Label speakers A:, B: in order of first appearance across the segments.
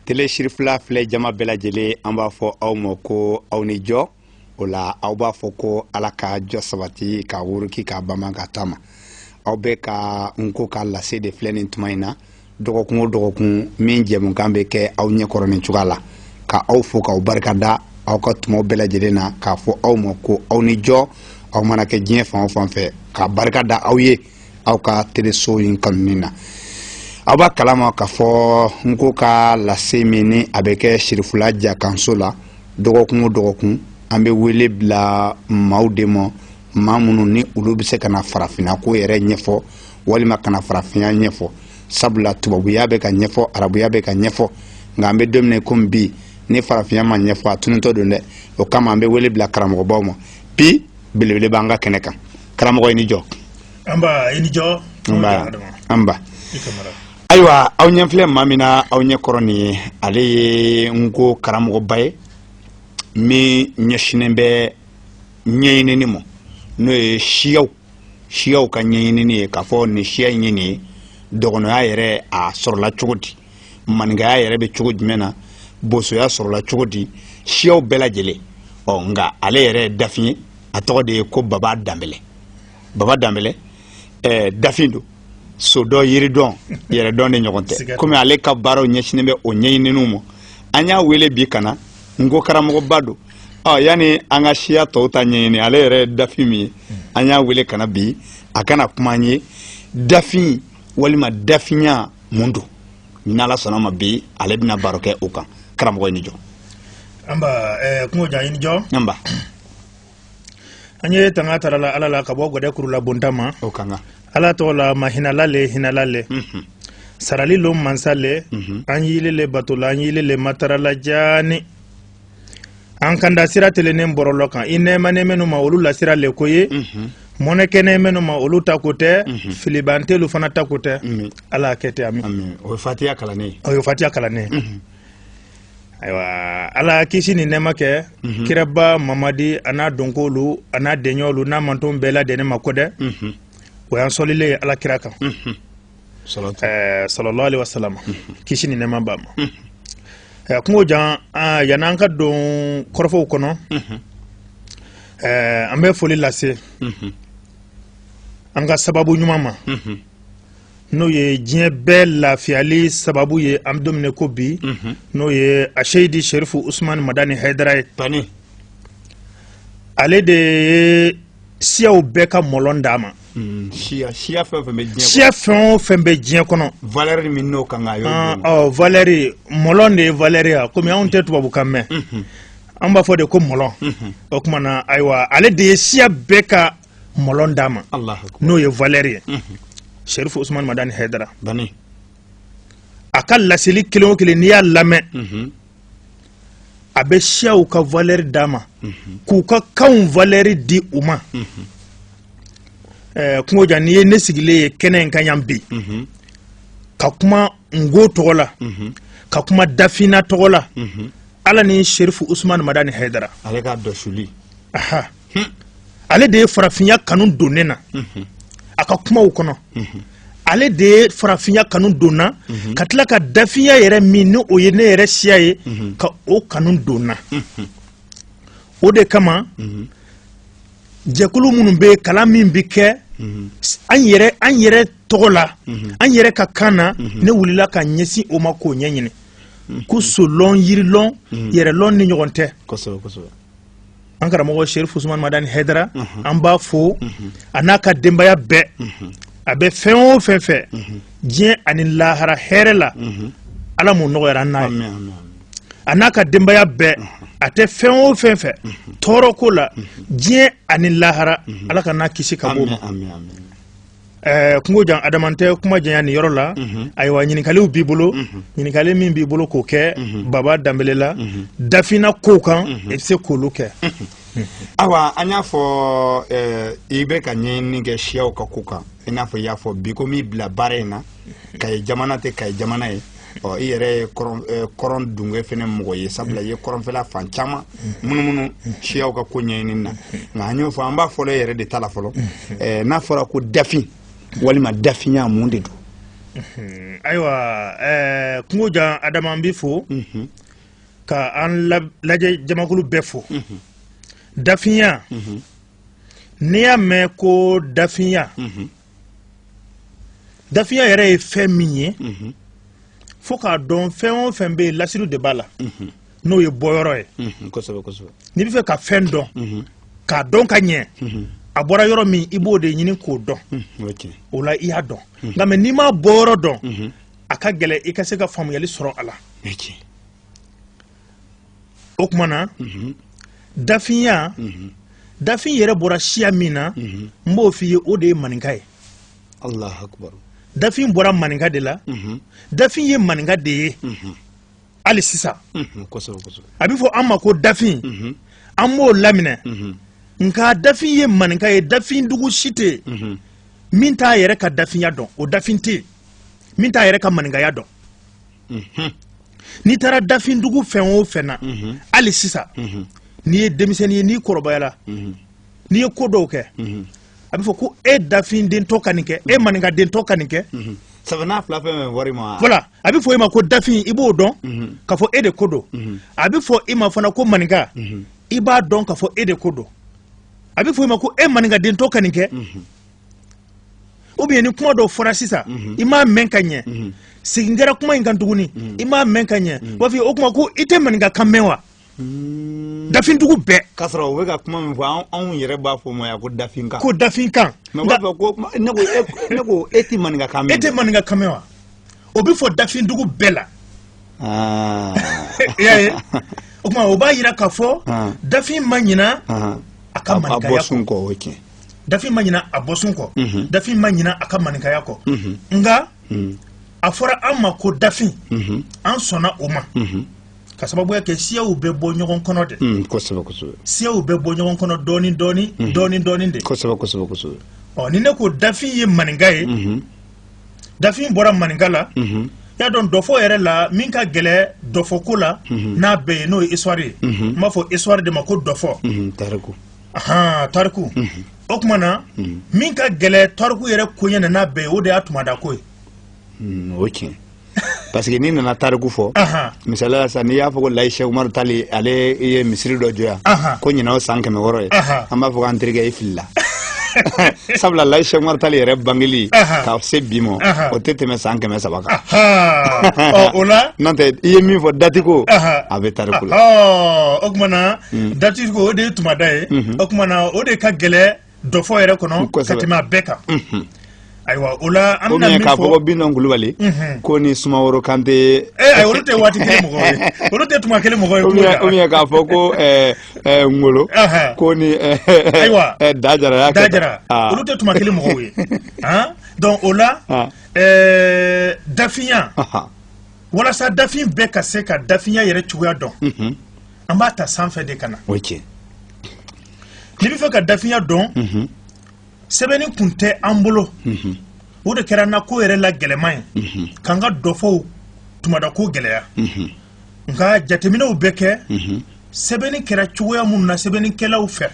A: télé shirifla filɛ jama bɛɛ lajɛlen an b'a fɔ aw ma ko aw ni jɔ o la aw b'a fɔ ko ala ka jɔ sabati ka wuruki ka bama ka taama aw bɛ ka nko ka lase de filɛ nin tuma in na dɔgɔkun o dɔgɔkun min jɛmukan bɛ kɛ aw ɲɛkɔrɔ nin cogoya la ka aw fo k'aw barikada aw ka tumaw bɛɛ lajɛlen na k'a fɔ aw ma ko aw ni jɔ aw mana kɛ diɲɛ fan o fan fɛ ka barikada aw ye aw ka téléso in kanuni na aw b'a kalama k'a fɔ nko ka lase min ni a bɛ kɛ shirifula jakanso la dɔgɔkun o dɔgɔkun an bɛ wele bila maaw de ma maa minnu ni olu bɛ se ka na farafinna ko yɛrɛ ɲɛfɔ walima ka na farafinya ɲɛfɔ sabula tubabuya bɛ ka ɲɛfɔ arabuya bɛ ka ɲɛfɔ nka an bɛ don min komi bi ni farafinya ma ɲɛfɔ a tunutɔ don dɛ o kama an bɛ wele bila karamɔgɔbaw ma bi belebele b'an ka kɛnɛ kan karamɔgɔ i ni jɔ.
B: Amba i ni jɔ.
A: Amba. Ayiwa aw ɲɛ filɛ maa min na aw ɲɛ kɔrɔ nin ye ale ye nko karamɔgɔba ye min ɲɛsinnen bɛ ɲɛɲinini ma n'o ye siyaw ka ɲɛɲinini ye k'a fɔ nin siya in ye nin ye dɔgɔnɔya yɛrɛ a sɔrɔla cogo di maninkaya yɛrɛ bɛ cogo jumɛn na bosoya sɔrɔla cogo di siyaw bɛɛ lajɛlen nka ale yɛrɛ ye dafin ye a tɔgɔ de ye ko baba danbɛlɛ dafin don so dɔ yiridɔn yɛrɛ dɔn de ɲɔgɔn tɛ komi ale ka baaraw ɲɛsinnen bɛ o ɲɛɲininiw ma an y'a wele bi ka na nko karamɔgɔba don yanni an ka siya tɔw ta ɲɛɲini ale yɛrɛ dafin min ye an y'a wele ka na bi a kana kuma an ye dafin walima dafinya mun don n'ala sɔnna ma bi ale bɛna baro kɛ o kan karamɔgɔ i ni jɔ.
B: Amba kungo jan i ni jɔ.
A: Amba.
B: An ye tanga tarala ala la ka bɔ gɔdɛ kuru la bonta ma
A: o kan ka
B: ala tɔgɔ la ma hinalale sarali lo mansale an yilele batola an yilele matarala jani an kanda sira telenen bɔrɔlɔ kan i nɛɛma nɛmɛnu ma olu la sira le ko ye mɔnɛkɛ nɛmɛnu ma olu ta ko tɛ filibantelu fana ta ko tɛ ala kɛ tɛ amin
A: o ye fatiya kalannen
B: o ye fatiya kalannen ayiwa ala kisi ni nɛɛma kɛ kiraba mamadi a n'a donkolu a n'a deɲɔlu n'a manton bɛɛ lajɛlen ma ko dɛ o y'an sɔlilen ye ala kira kan sallallahu alaihi wasallam kisi ni nɛɛma b'a ma kungo jan yan'an ka don kɔrɔfɔw kɔnɔ an bɛ foli lase an ka sababu ɲuman ma n'o ye diɲɛ bɛɛ lafiyali sababu ye an domine ko bi n'o ye Asheyidi Sherifu Usman Madani Haidara ye ale de ye siyaw bɛɛ ka mɔlɔn d'a ma siya fɛn o fɛn bɛ diɲɛ kɔnɔ
A: valeur min n'o kan ka y'o
B: valeur mɔlɔn de ye valeur ya komi anw tɛ tubabukan mɛn an b'a fɔ de ko mɔlɔn o tuma na ayiwa ale de ye siya bɛɛ ka mɔlɔn d'a ma n'o ye valeur ye Sherifu Usman Madani Haidara a ka laseli kelen o kelen n'i y'a lamɛn a bɛ siyaw ka valeur d'a ma k'u ka kanw valeur di u ma kungo jan n'i ye ne sigilen ye kɛnɛ in kan yan bi ka kuma ngo tɔgɔ la ka kuma dafina tɔgɔ la ala ni Sherifu Usman Madani Haidara
A: ale ka dɔsuli
B: ale de ye farafinya kanu don ne na a ka kumaw kɔnɔ ale de ye farafinya kanu donna ka tila ka dafinya yɛrɛ min ni o ye ne yɛrɛ siya ye ka o kanu donna o de kama jɛkulu minnu bɛ kalan min bi kɛ an yɛrɛ tɔgɔ la an yɛrɛ ka kan na ne wulila ka ɲɛsin o ma k'o ɲɛɲini ko solɔn yirilɔn yɛrɛlɔn ni ɲɔgɔn tɛ an karamɔgɔ Sherifu Usman Madani Haidara an b'a fo a n'a ka denbaya bɛɛ a bɛ fɛn o fɛn fɛ diɲɛ ani lahara hɛrɛ la ala m'o nɔgɔyara n'a ye a n'a ka denbaya bɛɛ a tɛ fɛn o fɛn fɛ tɔɔrɔ ko la diɲɛ ani lahara ala ka n'a kisi ka bɔ ma kungo jan adaman tɛ kuma janya ni yɔrɔ la ayiwa ɲininkaliw b'i bolo ɲininkali min b'i bolo k'o kɛ baba danbɛlɛ la dafina kow kan i bɛ se k'olu kɛ
A: awa an y'a fɔ i bɛ ka ɲɛɲini kɛ siyaw ka ko kan i n'a fɔ i y'a fɔ bi ko min bila baara in na Kayi jamana tɛ Kayi jamana ye i yɛrɛ ye kɔrɔn dungɛ fɛnɛ mɔgɔ ye sabula i ye kɔrɔnfɛla fan caman munumunu siyaw ka ko ɲɛɲini na nka an y'o fɔ an b'a fɔlɔ yɛrɛ de ta la fɔlɔ n'a fɔra ko dafin walima dafinya mun de don
B: ayiwa kungo jan adama an b'i fo ka an lajɛ jamakulu bɛɛ fo dafinya n'i y'a mɛn ko dafinya dafinya yɛrɛ ye fɛn min ye fo k'a dɔn fɛn o fɛn bɛ yen lasiriw de b'a la n'o ye bɔyɔrɔ ye n'i bɛ fɛ ka fɛn dɔn k'a dɔn ka ɲɛ a bɔra yɔrɔ min i b'o de ɲini k'o dɔn o la i y'a dɔn nka mɛ n'i m'a bɔ yɔrɔ dɔn a ka gɛlɛn i ka se ka faamuyali sɔrɔ a la o tuma na dafinya dafin yɛrɛ bɔra siya min na n b'o f'i ye o de ye maninka ye dafin bɔra maninka de la dafin ye maninka de ye hali sisan a bɛ fɔ an ma ko dafin an b'o laminɛ nka dafin ye maninka ye dafin dugu si tɛ yen min t'a yɛrɛ ka dafinya dɔn o dafin tɛ yen min t'a yɛrɛ ka maninkaya dɔn n'i taara dafin dugu fɛn o fɛn na hali sisan n'i ye denmisɛnnin ye n'i kɔrɔbayala n'i ye ko dɔw kɛ a bɛ fɔ ko e dafin den tɔ ka nin kɛ e maninka den tɔ ka nin kɛ voilà a bɛ fɔ e ma ko dafin i b'o dɔn k'a fɔ e de ko don a bɛ fɔ e ma fana ko maninka i b'a dɔn k'a fɔ e de ko don a bɛ fɔ e ma ko e maninka den tɔ ka nin kɛ ou bien ni kuma dɔw fɔra sisan i m'a mɛn ka ɲɛ segin kɛra kuma in kan tuguni i m'a mɛn ka ɲɛ u b'a fɔ o kuma ko i tɛ maninka kan mɛn wa dafindugu bɛɛ
A: k'a sɔrɔ u bɛ ka kuma min fɔ anw yɛrɛ b'a fɔ ma ko dafin kan
B: mɛ
A: u b'a fɔ ko ne ko e tɛ maninka kan mɛn
B: e tɛ maninka kan mɛn wa o bɛ fɔ dafindugu bɛɛ la i y'a ye o tuma o b'a jira k'a fɔ dafin ma ɲina a ka maninkaya kɔ dafin ma ɲina a bɔsun kɔ dafin ma ɲina a ka maninkaya kɔ nka a fɔra an ma ko dafin an sɔnna o ma ka sababuya kɛ siyaw bɛ bɔ ɲɔgɔn kɔnɔ de siyaw bɛ bɔ ɲɔgɔn kɔnɔ dɔɔnin dɔɔnin de ɔ ni ne ko dafin ye maninka ye dafin bɔra maninka la y'a dɔn dɔfɔ yɛrɛ la min ka gɛlɛ dɔfɔko la n'a bɛɛ ye n'o ye histoire ye n b'a fɔ histoire de ma ko dɔfɔ tariku o tuma na min ka gɛlɛ tariku yɛrɛ koɲɛ na n'a bɛɛ ye o de y'a tumada ko ye
A: o tiɲɛ parce que n'i nana tariku fɔ misaliya la sisan n'i y'a fɔ ko Layi Sɛki Umaru Tali ale ye misiri dɔ jɔ yan ko ɲinan o san 100 ye an b'a fɔ k'an terikɛ i filila sabula Layi Sɛki Umaru Tali yɛrɛ bangeli ka se bi ma o tɛ tɛmɛ san 300 kan
B: o la
A: n'o tɛ i ye min fɔ dati ko a bɛ tariku la
B: o tuma na dati ko o de ye tumada ye o tuma na o de ka gɛlɛ dɔfɔ yɛrɛ kɔnɔ ka tɛmɛ a bɛɛ kan ayiwa o la an bɛna min fɔ
A: k'a fɔ ko Binon Kulubali ko ni Sumaworo Kante
B: olu tɛ waati kelen mɔgɔw ye olu tɛ tuma kelen mɔgɔw ye
A: ou bien k'a fɔ ko Ngolo ko ni
B: ayiwa
A: Dajara
B: olu tɛ tuma kelen mɔgɔw ye donc o la dafinya walasa dafin bɛɛ ka se ka dafinya yɛrɛ cogoya dɔn an b'a ta sanfɛ de ka na n'i bɛ fɛ ka dafinya dɔn sɛbɛnni kun tɛ an bolo o de kɛra n na ko yɛrɛ la gɛlɛman ye k'an ka dɔfɔw tumada ko gɛlɛya nka jateminɛw bɛ kɛ sɛbɛnni kɛra cogoya minnu na sɛbɛnnikɛlaw fɛ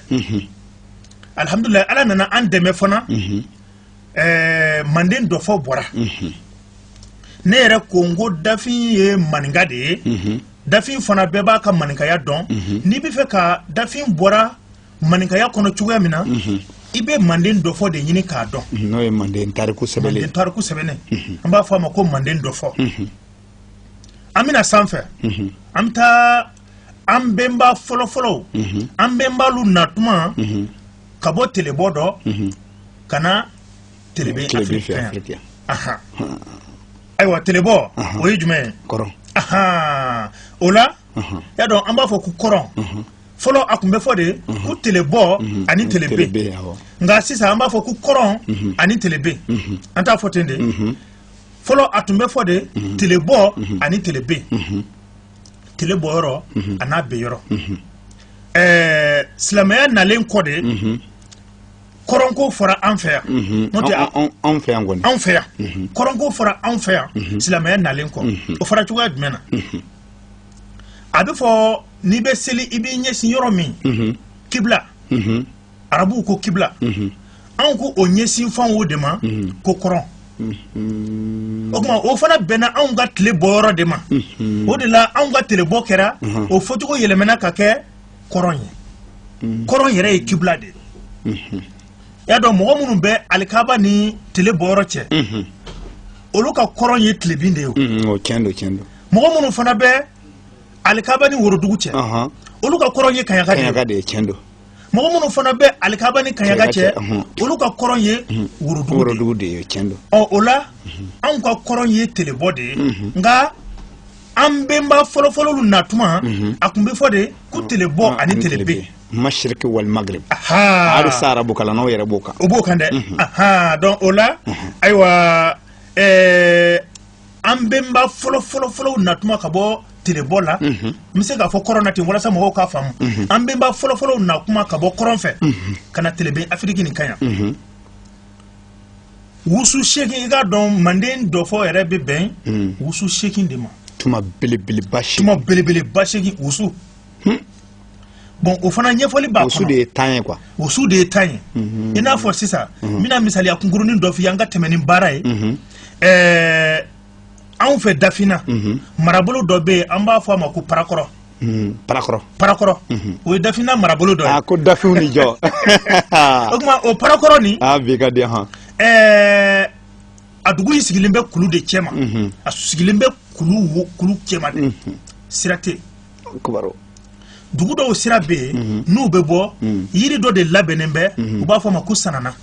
B: alihamudulilayi ala nana an dɛmɛ fana manden dɔfɔ bɔra ne yɛrɛ ko n ko dafin ye maninka de ye dafin fana bɛɛ b'a ka maninkaya dɔn n'i bɛ fɛ ka dafin bɔra maninkaya kɔnɔ cogoya min na i bɛ manden dɔfɔ de ɲini k'a dɔn
A: n'o ye manden tariku sɛbɛnlen
B: an b'a fɔ a ma ko manden dɔfɔ an bɛna sanfɛ an bɛ taa an bɛnba fɔlɔfɔlɔw an bɛnbalu natuma ka bɔ telebɔ dɔ ka na telebe afirikɛn ayiwa telebɔ o ye jumɛn ye o la y'a dɔn an b'a fɔ ko kɔrɔn fɔlɔ a tun bɛ fɔ de ko telebɔ ani telebe nka sisan an b'a fɔ ko kɔrɔn ani telebe an t'a fɔ ten de fɔlɔ a tun bɛ fɔ de telebɔ ani telebe telebɔ yɔrɔ a n'a bɛ yɔrɔ silamɛya nalen kɔ de kɔrɔnko fɔra an fɛ yan n'o tɛ
A: anw fɛ yan kɔni
B: anw fɛ yan kɔrɔnko fɔra anw fɛ yan silamɛya nalen kɔ o fɔra cogoya jumɛn na a bɛ fɔ n'i bɛ seli i b'i ɲɛsin yɔrɔ min kibla arabuw ko kibla anw ko o ɲɛsin fanw o de ma ko kɔrɔn o kuma o fana bɛnna anw ka tile bɔyɔrɔ de ma o de la anw ka tile bɔ kɛra o fɔcogo yɛlɛmana ka kɛ kɔrɔn ye kɔrɔn yɛrɛ ye kibla de y'a dɔn mɔgɔ minnu bɛ alikaba ni tile bɔyɔrɔ cɛ olu ka kɔrɔn ye tilebin de ye
A: o tiɲɛ don
B: mɔgɔ minnu fana bɛ alikaba ni worodugu cɛ olu ka kɔrɔn ye kaɲaga de ye
A: tiɲɛ don
B: mɔgɔ minnu fana bɛ alikaba ni kaɲaga cɛ olu ka kɔrɔn ye worodugu
A: de ye tiɲɛ don
B: o la anw ka kɔrɔn ye telebɔ de ye nka an bɛnba fɔlɔfɔlɔ na tuma a tun bɛ fɔ de ko telebɔ ani telebe
A: mashiriki wal maghrib hali sa arabu kalannaw yɛrɛ b'o kan
B: o b'o kan dɛ donc o la ayiwa an bɛnba fɔlɔfɔlɔ na tuma ka bɔ telebɔ la n bɛ se k'a fɔ kɔrɔn na ten walasa mɔgɔw k'a faamu an bɛnba fɔlɔfɔlɔ na kuma ka bɔ kɔrɔn fɛ ka na telebe afiriki nin kan yan wusu 8 i k'a dɔn manden dɔfɔ yɛrɛ bɛ bɛn wusu 8 de ma
A: tuma belebeleba
B: 8 wusu bon o fana ɲɛfɔli b'a kɔnɔ
A: wusu de ye 10 ye quoi
B: wusu de ye 10 ye i n'a fɔ sisan n bɛna misaliya kunkurunin dɔ f'i ye an ka tɛmɛ ni baara ye anw fɛ Dafina marabolo dɔ bɛ yen an b'a fɔ a ma ko parakɔrɔ o ye Dafina marabolo dɔ ye
A: ko dafinw ni jɔ
B: o tuma o parakɔrɔ nin
A: bi ka di han
B: a dugu in sigilen bɛ kulu de cɛma a sigilen bɛ kulu cɛma de sira tɛ dugu dɔw sira bɛ yen n'u bɛ bɔ yiri dɔ de labɛnnen bɛ u b'a fɔ a ma ko sanana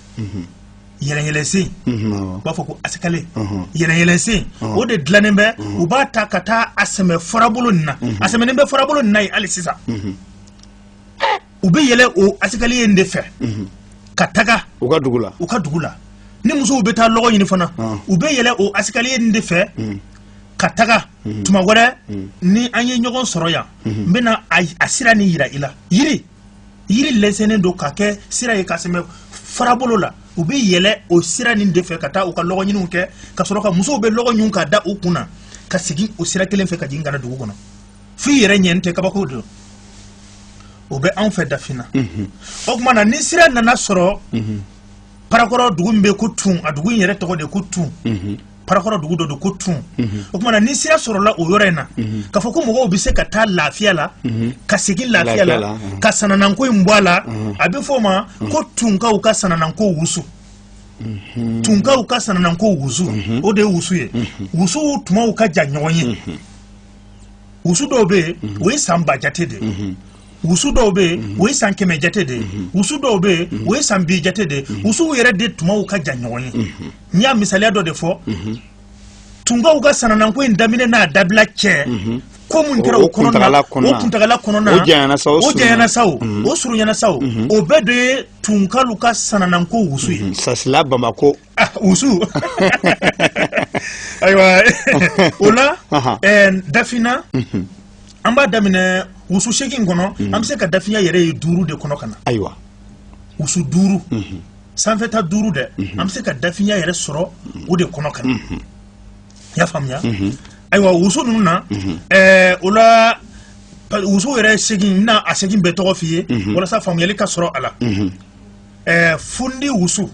B: yɛlɛyɛlɛsen u b'a fɔ ko asikale yɛlɛyɛlɛsen o de dilannen bɛ u b'a ta ka taa a sɛmɛ farabolo nin na a sɛmɛnen bɛ farabolo nin na yen hali sisan u bɛ yɛlɛ o asikale in de fɛ ka taga
A: u ka dugu la
B: ni musow bɛ taa lɔgɔ ɲini fana u bɛ yɛlɛ o asikale in de fɛ ka taga tuma wɛrɛ ni an ye ɲɔgɔn sɔrɔ yan n bɛna a sira ni yira i la yiri lɛsɛnnen don ka kɛ sira ye ka sɛmɛ farabolo la u bɛ yɛlɛ o sira nin de fɛ ka taa u ka lɔgɔ ɲiniw kɛ ka sɔrɔ ka musow bɛ lɔgɔ ɲun ka da u kun na ka segin o sira kelen fɛ ka jigin ka na dugu kɔnɔ f'i yɛrɛ ɲɛni tɛ kabako don o bɛ anw fɛ Dafina o tuma na ni sira nana sɔrɔ parakɔrɔ dugu min bɛ ko Tun a dugu in yɛrɛ tɔgɔ de ko Tun parakɔrɔ dugu dɔ don ko Tun o tuma na ni sira sɔrɔla o yɔrɔ in na k'a fɔ ko mɔgɔw bɛ se ka taa lafiya la ka segin lafiya la ka sanananko in bɔ a la a bɛ fɔ o ma ko Tunkaw ka sanananko wusu Tunkaw ka sanananko wusu o de ye wusu ye wusu tumaw ka jan ɲɔgɔn ye wusu dɔw bɛ yen o ye san 1000 jate de wusu dɔw bɛ yen o ye san 100 jate de wusu dɔw bɛ yen o ye san 2 jate de wusuw yɛrɛ de tumaw ka jan ɲɔgɔn ye n y'a misaliya dɔ de fɔ Tunkaw ka sanananko in daminɛ n'a dabila cɛ ko mun kɛra o kuntagala kɔnɔna
A: o janyana
B: sa o surunyana sa o bɛɛ de ye Tunkalu ka sanananko wusu ye
A: sasila Bamako
B: wusu ayiwa o la Dafina an b'a daminɛ wusu 8 kɔnɔ an bɛ se ka Dafina yɛrɛ ye 5 de kɔnɔ ka na
A: ayiwa
B: wusu 5 sanfɛta 5 dɛ an bɛ se ka Dafina yɛrɛ sɔrɔ o de kɔnɔ ka na i y'a faamuya ayiwa wusu ninnu na o la wusu yɛrɛ 8 na a 8 bɛɛ tɔgɔ f'i ye walasa faamuyali ka sɔrɔ a la fundi wusu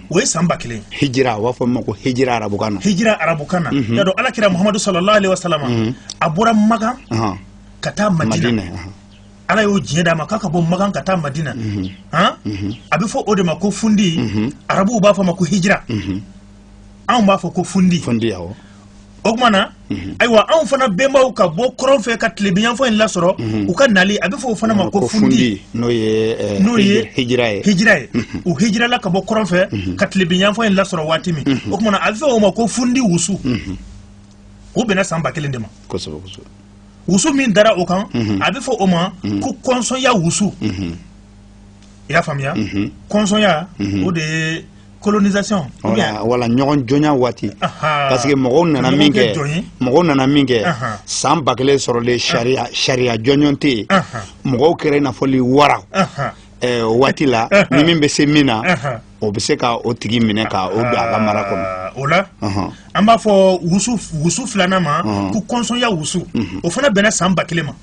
B: o ye san 1000
A: hijira u b'a fɔ min ma ko hijira arabukan na
B: y'a dɔn alakira Muhamadu sallallahu alaihi wasallam a bɔra Magan ka taa Madina ala y'o diɲɛ d'a ma k'a ka bɔ Magan ka taa Madina a bɛ fɔ o de ma ko fundi arabuw b'a fɔ ma ko hijira anw b'a fɔ ko fundi
A: awɔ
B: o tuma na ayiwa anw fana bɛnbaw ka bɔ kɔrɔn fɛ ka tilebiyanfan in lasɔrɔ u ka nali a bɛ fɔ o fana ma ko fundi
A: n'o ye hijira ye
B: u hijirala ka bɔ kɔrɔn fɛ ka tilebiyanfan in lasɔrɔ waati min o tuma na a bɛ fɔ o ma ko fundi wusu o bɛnna san 1000 de ma
A: kosɛbɛ
B: wusu min dara o kan a bɛ fɔ o ma ko kɔnsɔnya wusu i y'a faamuya kɔnsɔnya o de ye colonisation
A: wala ɲɔgɔn jɔnya waati parce que mɔgɔw nana min kɛ san 1000 sɔrɔlen sariya jɔnjɔn tɛ yen mɔgɔw kɛra i n'a fɔ wara waati la ni min bɛ se min na o bɛ se ka o tigi minɛ ka o don a ka mara kɔnɔ
B: o la an b'a fɔ wusu 2nan ma ko kɔnsɔnya wusu o fana bɛnna san 1000 ma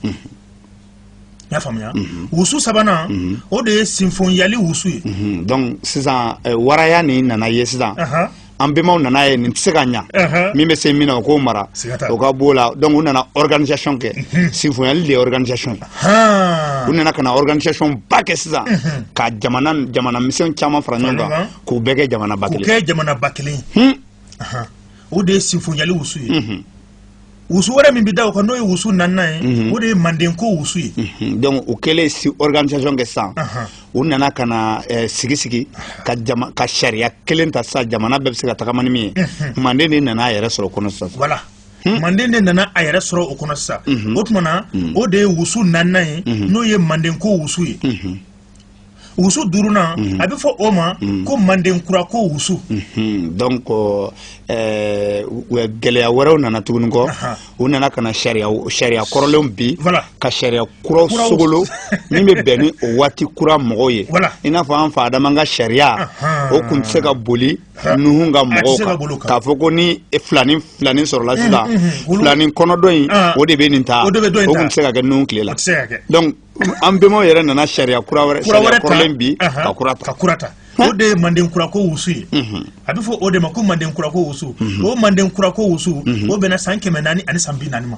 B: i y'a faamuya wusu sabanan o de ye sinfonyali wusu ye
A: donc sisan waraya ni nana ye sisan an bɛnbaw nana ye nin tɛ se ka ɲa min bɛ se min na o k'o mara o ka b'o la donc u nana organisation kɛ sinfonyali de ye organisation ye u nana ka na organisation ba kɛ sisan ka jamana misɛnw caman fara ɲɔgɔn kan k'u bɛɛ kɛ jamana ba kelen
B: k'u kɛ jamana ba kelen o de ye sinfonyali wusu ye wusu wɛrɛ min bɛ da o kan n'o ye wusu naaninan ye o de ye mandenko wusu ye
A: donc u kɛlen organisation kɛ sisan u nana ka na sigi ka sariya kelen ta sisan jamana bɛɛ bɛ se ka tagama ni min ye manden de nana a yɛrɛ sɔrɔ o kɔnɔ sisan
B: voilà manden de nana a yɛrɛ sɔrɔ o kɔnɔ sisan o tuma na o de ye wusu naaninan ye n'o ye mandenko wusu ye wusu duurunan a bɛ fɔ o ma ko mandenkurako wusu
A: donc gɛlɛya wɛrɛw nana tuguni kɔ u nana ka na sariya kɔrɔlenw bi ka sariya kuraw sogolo min bɛ bɛn ni o waati kura mɔgɔw ye i n'a fɔ an fa Adama ka sariya o tun tɛ se ka boli Nuhun ka mɔgɔw kan k'a fɔ ko ni filani sɔrɔla sisan filani kɔnɔdɔ in o de bɛ nin ta o tun tɛ se ka kɛ Nuhun tile la donc an bɛnbaw yɛrɛ nana sariya kɔrɔlen bi ka kura ta o de ye mandenkurako wusu ye a bɛ fɔ o de ma ko mandenkurako wusu o mandenkurako wusu o bɛnna san 400 ani san 40 ma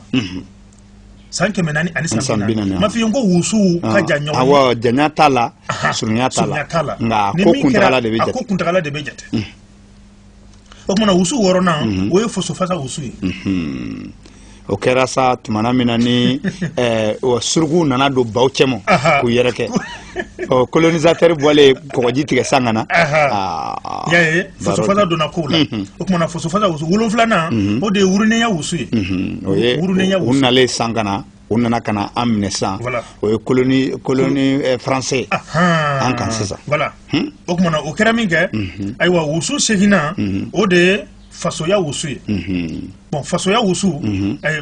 A: san 400 ani san 40 ma f'i ye ko wusu ka jan ɲɔgɔn awɔ janya t'a la surunya t'a la nka ko kuntagala de bɛ jate o tumana wusu wɔɔrɔnan o ye fosofasa wusu ye o kɛra sa tumana min na ni suruku nana don baw cɛma k'u yɛrɛ kɛ colonisateur bɔlen kɔgɔji tigɛ san ka na
B: y'a ye fosofasa donna kow la o tumana fosofasa wusu 7nan o de ye wurunenya wusu ye
A: o ye u nalen san ka na u nana ka na an minɛ san o ye colonie français an kan sisan
B: voilà o tumana o kɛra min kɛ ayiwa wusu 8nan o de ye fasoya wusu ye bon fasoya wusu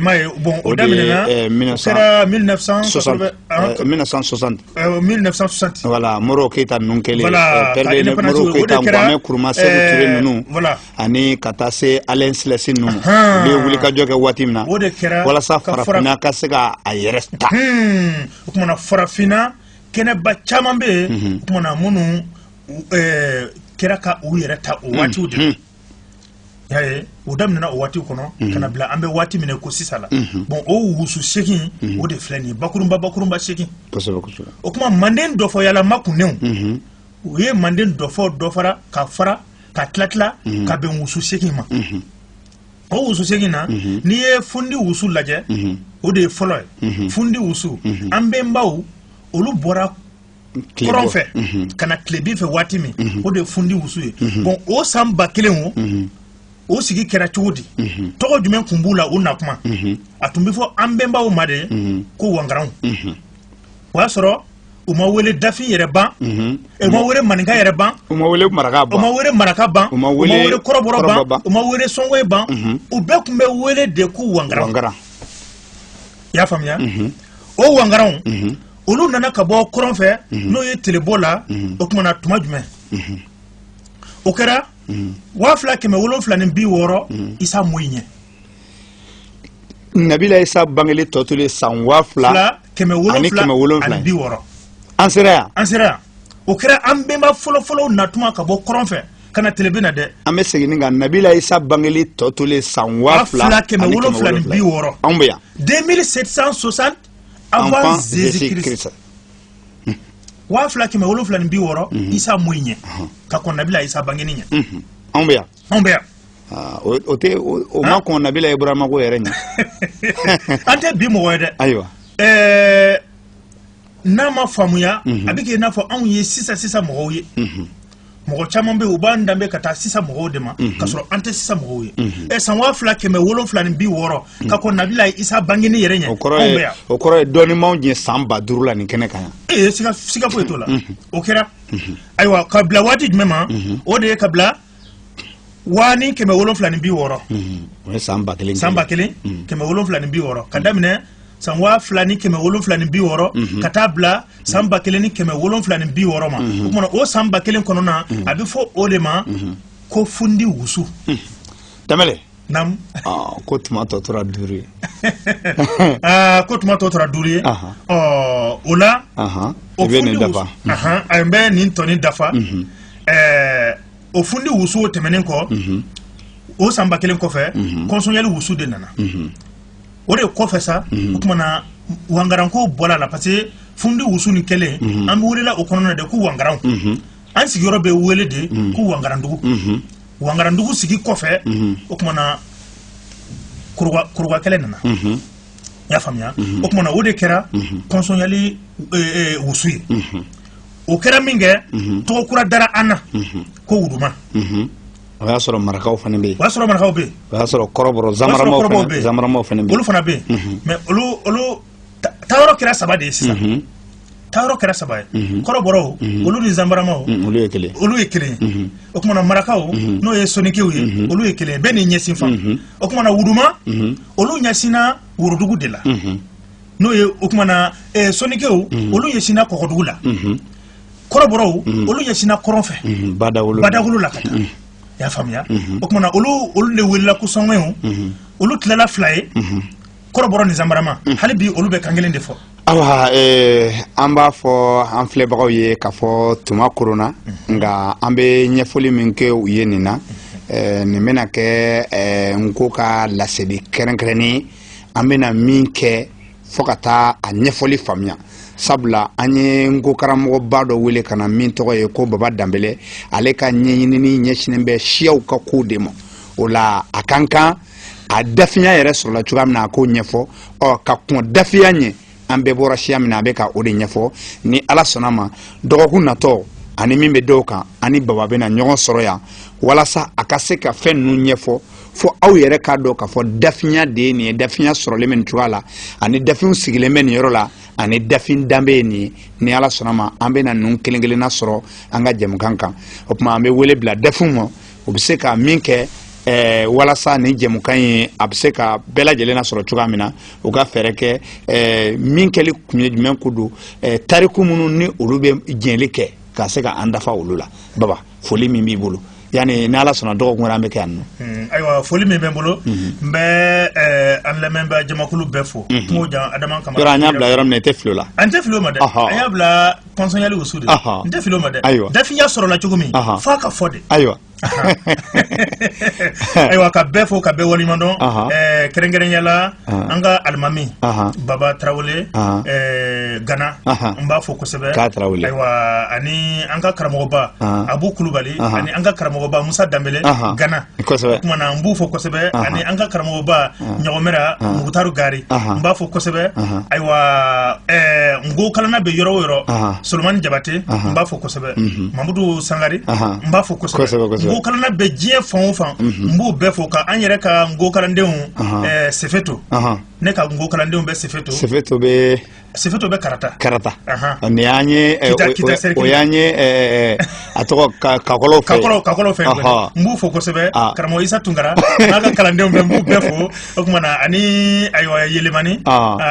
B: m'a ye bon o daminɛna o kɛra 1960
A: voilà Moro Keita ninnu kɛlen perdre Moro Keita Kwame Nkrumah Sékou Touré ninnu ani ka taa se Alain Selassie ninnu olu ye wulikajɔ kɛ waati min na walasa farafinna ka se ka a yɛrɛ ta
B: o tumana farafinna kɛnɛba caman bɛ yen o tumana minnu kɛra ka u yɛrɛ ta o waatiw de y'a ye o daminɛna o waati kɔnɔ ka na bila an bɛ waati min ko sisan la bon o wusu 8 o de filɛ nin ye bakurunba 8 o kuma manden dɔfɔyala makundenw u ye manden dɔ fara ka tila ka bɛn wusu 8 ma o wusu 8 na n'i ye fundi wusu lajɛ o de ye fɔlɔ ye fundi wusu an bɛnbaw olu bɔra kɔrɔn fɛ ka na tilebin fɛ waati min o de ye fundi wusu ye bon o san 1000 o sigi kɛra cogo di tɔgɔ jumɛn tun b'u la u nakuma a tun bɛ fɔ an bɛnbaw ma de ko wangaranw o y'a sɔrɔ u ma wele dafin yɛrɛ ban u ma wele maninka yɛrɛ ban
A: u ma wele maraka
B: ban u ma wele kɔrɔbɔrɔ ban u ma wele sɔngoye ban u bɛɛ tun bɛ wele de ko wangaranw i y'a faamuya o wangaranw olu nana ka bɔ kɔrɔn fɛ n'o ye telebɔ la o tumana tuma jumɛn o kɛra 2760 Isa Moyi ɲɛ
A: Nabila Isa bangeli tɔ tolen san 2760 an sera yan
B: o kɛra an bɛnba fɔlɔfɔlɔw natuma ka bɔ kɔrɔn fɛ ka na telebin na dɛ
A: an bɛ segin kan Nabila Isa bangeli tɔ tolen san
B: 2760
A: anw bɛ yan
B: 2760 avant Jésus-Christ 2760 Isa Moyi ɲɛ ka kɔn Nabila Isa bangeni ɲɛ
A: anw bɛ yan o tɛ o ma kɔn Nabila Ibrahima ko yɛrɛ ɲɛ
B: an tɛ bi mɔgɔ ye dɛ
A: ayiwa
B: n'a ma faamuya a bɛ kɛ i n'a fɔ anw ye sisan mɔgɔw ye mɔgɔ caman bɛ yen u b'an danbe ka taa sisan mɔgɔw de ma ka sɔrɔ an tɛ sisan mɔgɔw ye san 2760 ka kɔn Nabila Isa bangeni yɛrɛ ɲɛ
A: o kɔrɔ ye dɔnnimaw ɲɛ san 5000 la nin kɛnɛ kan
B: yan siga foyi t'o la o kɛra ayiwa ka bila waati jumɛn ma o de ye ka bila 1760
A: o ye san 1000
B: 1760 ka daminɛ san 2760 ka taa bila san 1760 ma o kumana o san 1000 kɔnɔna a bɛ fɔ o de ma ko fundi wusu
A: Danbɛlɛ
B: nam
A: ko tuma tɔ tora 5 ye
B: ko tuma tɔ tora 5 ye o la
A: o bɛ nin dafa
B: a bɛ nin tɔni dafa o fundi wusu tɛmɛnen kɔ o sanba kelen kɔfɛ kɔnsɔnyali wusu de nana o de kɔfɛ sa o tumana wangaranko bɔra la parce que fundi wusu ni kelen an bɛ welela o kɔnɔna de ko wangaranw an sigiyɔrɔ bɛ wele de ko wangarandugu wangarandugu sigi kɔfɛ o tumana kuruba kɛlɛ nana y'a faamuya o tumana o de kɛra kɔnsɔnyali wusu ye o kɛra min kɛ tɔgɔ kura dara an na ko wuduma
A: o y'a sɔrɔ marakaw fana bɛ yen
B: o y'a sɔrɔ marakaw bɛ yen
A: o y'a sɔrɔ kɔrɔbɔrɔ zamaramaw fana bɛ yen
B: olu fana bɛ yen mais olu taayɔrɔ kɛra 3 de ye sisan taayɔrɔ kɛra 3 ye kɔrɔbɔrɔw olu ni zamaramaw olu ye kelen ye o kumana marakaw n'o ye sonikew ye olu ye kelen ye bɛɛ ni ɲɛsin fan o kumana wuduma olu ɲɛsinna worodugu de la n'o ye o kumana sonikew olu ɲɛsinna kɔgɔdugu la kɔrɔbɔrɔw olu ɲɛsinna kɔrɔn fɛ badawolo la ka taa y'a faamuya o kumana olu de welela ko sɔngɔnw olu tilala 2 ye kɔrɔbɔrɔ ni zamarama hali bi olu bɛ kan kelen de fɔ
A: awa an b'a fɔ an filɛbagaw ye k'a fɔ tuma korona nka an bɛ ɲɛfɔli min kɛ u ye nin na nin bɛna kɛ nko ka laseli kɛrɛnkɛrɛnnen an bɛna min kɛ fɔ ka taa a ɲɛfɔli faamuya sabula an ye nko karamɔgɔba dɔ wele ka na min tɔgɔ ye ko Baba Danbɛlɛ ale ka ɲɛɲinini ɲɛsinnen bɛ siyaw ka kow de ma o la a kan kan a dafiya yɛrɛ sɔrɔla cogoya min na a k'o ɲɛfɔ ka kɔn dafiya ɲɛ an bɛɛ bɔra siya min na a bɛ ka o de ɲɛfɔ ni Ala sɔnna ma dɔgɔkun natɔ ani min bɛ dɔw kan ani Baba bɛna ɲɔgɔn sɔrɔ yan walasa a ka se ka fɛn ninnu ɲɛfɔ fo aw yɛrɛ k'a dɔn k'a fɔ dafiya de ye nin ye dafiya sɔrɔlen bɛ nin cogoya la ani dafinw sigilen bɛ nin yɔrɔ la ani dafin danbe ye nin ye ni Ala sɔnna ma an bɛna ninnu kelen kelenna sɔrɔ an ka jɛmukan kan o tuma an bɛ wele bila dafinw ma u bɛ se ka min kɛ walasa ni jɛmukan ye a bɛ se ka bɛɛ lajɛlen sɔrɔ cogoya min na u ka fɛɛrɛ kɛ min kɛli kun ye jumɛn ko don tariku minnu ni olu bɛ jɛnli kɛ ka se ka an dafa olu la Baba foli min b'i bolo yani ni Ala sɔnna dɔgɔkun wɛrɛ an bɛ kɛ yan nɔ
B: ayiwa foli min bɛ n bolo n bɛ an lamɛnbaa jamakulu bɛɛ fo kungo jan Adama Kamara
A: yɔrɔ an y'a bila yɔrɔ min na i tɛ fili o la
B: an tɛ fili o ma dɛ an y'a bila kɔnsɔnyali wusu de n tɛ fili o ma dɛ dafiya sɔrɔla cogo min f'a ka fɔ de
A: ayiwa
B: ayiwa ka bɛɛ fo ka bɛɛ waliɲuman dɔn kɛrɛnkɛrɛnya la an ka alimami Baba Tarawele Gana n b'a fɔ kosɛbɛ ayiwa ani an ka karamɔgɔba Abu Kulubali ani an ka karamɔgɔba Musa Danbɛlɛ Gana o kumana n b'u fɔ kosɛbɛ ani an ka karamɔgɔba Ɲɔgɔmɛra Mugutaru Gari n b'a fɔ kosɛbɛ ayiwa ngo kalanna bɛ yɔrɔ o yɔrɔ Solomani Jabate n b'a fɔ kosɛbɛ Mamudu Sangari n b'a fɔ kosɛbɛ ngo kalanna bɛ diɲɛ fan o fan n b'u bɛɛ fɔ ka an yɛrɛ ka ngo kalandenw Sefeto ne ka ngo kalandenw bɛ Sefeto bɛ karata ni y'an ye o y'an ye a tɔgɔ kakɔlɔw fɛ n b'u fɔ kosɛbɛ karamɔgɔ Isa Tunkara n'a ka kalandenw bɛ n b'u bɛɛ fɔ o kumana ani ayiwa Yelemani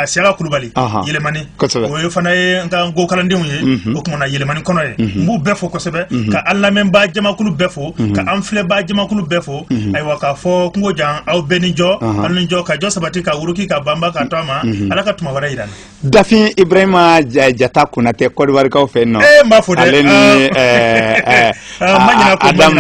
B: Siaka Kulubali Yelemani o ye fana ye n ka ngo kalandenw ye o kumana Yelemani kɔnɔ ye n b'u bɛɛ fɔ kosɛbɛ ka an lamɛnbaa jamakulu bɛɛ fɔ ka an filɛbaa jamakulu bɛɛ fɔ ayiwa k'a fɔ kungo jan aw bɛɛ ni jɔ aw ni jɔ ka jɔ sabati ka wuruki ka banba ka to a ma Ala ka tuma wɛrɛ yira na
A: Dafin Ibrahima Jata Konate Côte d'Ivoire kaw fɛ nɔ
B: m'a fɔ dɛ
A: ale ni Adam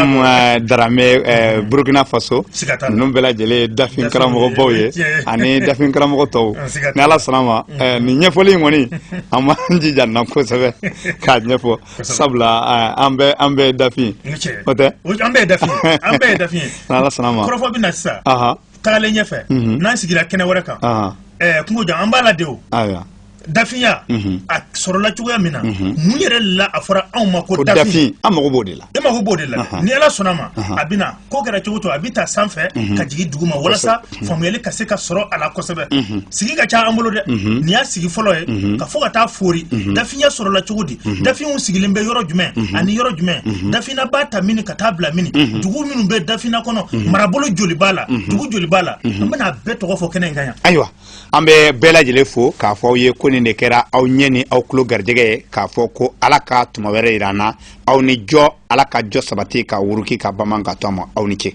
A: Darame Burkina Faso ninnu bɛɛ lajɛlen Dafin karamɔgɔbaw ye ani Dafin karamɔgɔ tɔw ni Ala sɔnna ma nin ɲɛfɔli in kɔni an b'an jija na kosɛbɛ k'a ɲɛfɔ sabula an bɛɛ Dafin o tɛ
B: an bɛɛ ye Dafin ye
A: ni Ala sɔnna ma
B: kɔrɔfɔ bɛ na sisan tagalen ɲɛfɛ n'an sigira kɛnɛ wɛrɛ kan kungo jan an b'a la de o dafiya a sɔrɔla cogoya min na mun yɛrɛ la a fɔra anw ma ko dafin
A: an mago b'o de la
B: e mago b'o de la ni Ala sɔnna ma a bɛna ko kɛra cogo to a bɛ taa sanfɛ ka jigin dugu ma walasa faamuyali ka se ka sɔrɔ a la kosɛbɛ sigi ka ca an bolo dɛ nin y'a sigi fɔlɔ ye ka fɔ ka taa fori dafiya sɔrɔla cogo di dafinw sigilen bɛ yɔrɔ jumɛn ani yɔrɔ jumɛn dafina b'a ta mini ka taa bila mini dugu minnu bɛ dafina kɔnɔ marabolo joli b'a la dugu joli b'a la an bɛna bɛɛ tɔgɔ fɔ kɛnɛ in kan yan
A: ayiwa an bɛ bɛɛ lajɛlen fo k'a fɔ aw ye ko nin de kɛra aw ɲɛ ni aw tulo garijɛgɛ ye k'a fɔ ko Ala ka tuma wɛrɛ yira an na aw ni jɔ Ala ka jɔ sabati ka wuruki ka bama ka to a ma aw ni ce